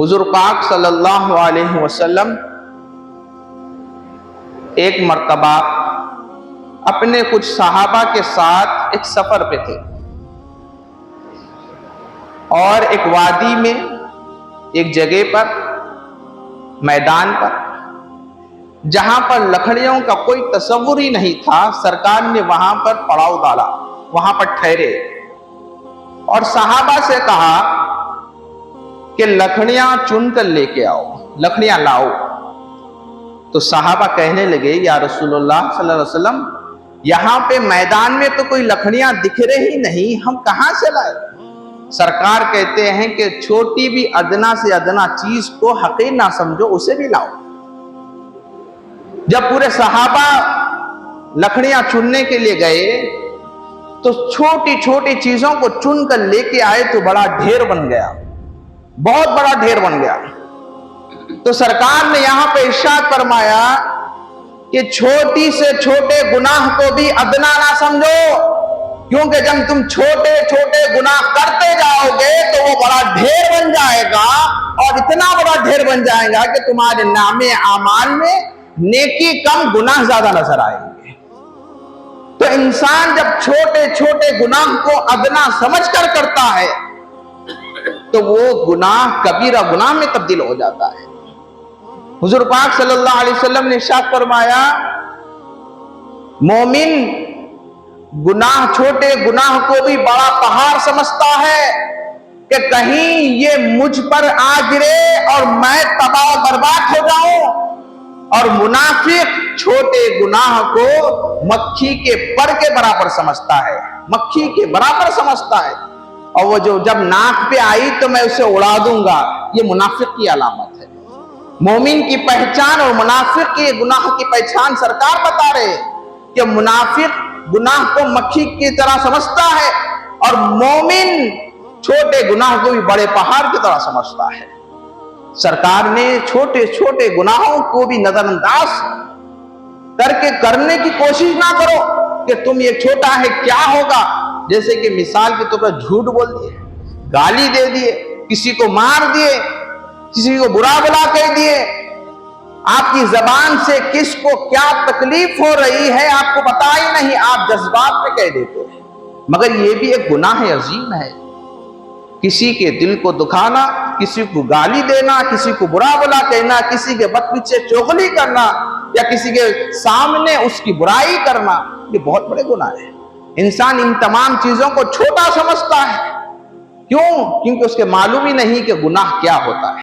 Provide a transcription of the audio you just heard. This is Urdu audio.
حضور پاک صلی اللہ علیہ وسلم ایک مرتبہ اپنے کچھ صحابہ کے ساتھ ایک سفر پہ تھے اور ایک وادی میں ایک جگہ پر میدان پر جہاں پر لکڑیوں کا کوئی تصور ہی نہیں تھا، سرکار نے وہاں پر پڑاؤ ڈالا، وہاں پر ٹھہرے اور صحابہ سے کہا کہ لکڑیاں چن کر لے کے آؤ، لکڑیاں لاؤ۔ تو صحابہ کہنے لگے یا رسول اللہ صلی اللہ علیہ وسلم یہاں پہ میدان میں تو کوئی لکڑیاں دکھ رہی نہیں، ہم کہاں سے لائے؟ سرکار کہتے ہیں کہ چھوٹی بھی ادنا سے ادنا چیز کو حقیر نہ سمجھو، اسے بھی لاؤ۔ جب پورے صحابہ لکڑیاں چننے کے لیے گئے تو چھوٹی چھوٹی چیزوں کو چن کر لے کے آئے تو بڑا ڈھیر بن گیا، بہت بڑا ڈھیر بن گیا۔ تو سرکار نے یہاں پہ ارشاد فرمایا کہ چھوٹی سے چھوٹے گناہ کو بھی ادنا نہ سمجھو، کیونکہ جب تم چھوٹے چھوٹے گناہ کرتے جاؤ گے تو وہ بڑا ڈھیر بن جائے گا، اور اتنا بڑا ڈھیر بن جائے گا کہ تمہارے نامے اعمال میں نیکی کم گناہ زیادہ نظر آئیں گے۔ تو انسان جب چھوٹے چھوٹے گناہ کو ادنا سمجھ کر کرتا ہے تو وہ گناہ کبیرہ گناہ میں تبدیل ہو جاتا ہے۔ حضور پاک صلی اللہ علیہ وسلم نے ارشاد فرمایا مومن گناہ چھوٹے گناہ کو بھی بڑا پہاڑ سمجھتا ہے کہ کہیں یہ مجھ پر آ گرے اور میں تباہ و برباد ہو جاؤں، اور منافق چھوٹے گناہ کو مکھی کے پر کے برابر سمجھتا ہے، مکھی کے برابر سمجھتا ہے، اور وہ جو جب ناک پہ آئی تو میں اسے اڑا دوں گا، یہ منافق کی علامت ہے۔ مومن کی پہچان اور منافق کی گناہ کی پہچان سرکار بتا رہے کہ منافق گناہ کو مکھی کی طرح سمجھتا ہے اور مومن چھوٹے گناہ کو بھی بڑے پہاڑ کی طرح سمجھتا ہے۔ سرکار نے چھوٹے چھوٹے گناہوں کو بھی نظر انداز کر کے کرنے کی کوشش نہ کرو کہ تم یہ چھوٹا ہے کیا ہوگا، جیسے کہ مثال کے طور پر جھوٹ بول دیے، گالی دے دیے، کسی کو مار دیے، کسی کو برا بلا کہہ دیے، آپ کی زبان سے کس کو کیا تکلیف ہو رہی ہے آپ کو پتہ ہی نہیں، آپ جذبات میں کہہ دیتے ہیں، مگر یہ بھی ایک گناہ عظیم ہے۔ کسی کے دل کو دکھانا، کسی کو گالی دینا، کسی کو برا بلا کہنا، کسی کے بد پیچھے چغلی کرنا یا کسی کے سامنے اس کی برائی کرنا، یہ بہت بڑے گناہ ہیں۔ انسان ان تمام چیزوں کو چھوٹا سمجھتا ہے، کیوں؟ کیونکہ اس کے معلوم ہی نہیں کہ گناہ کیا ہوتا ہے۔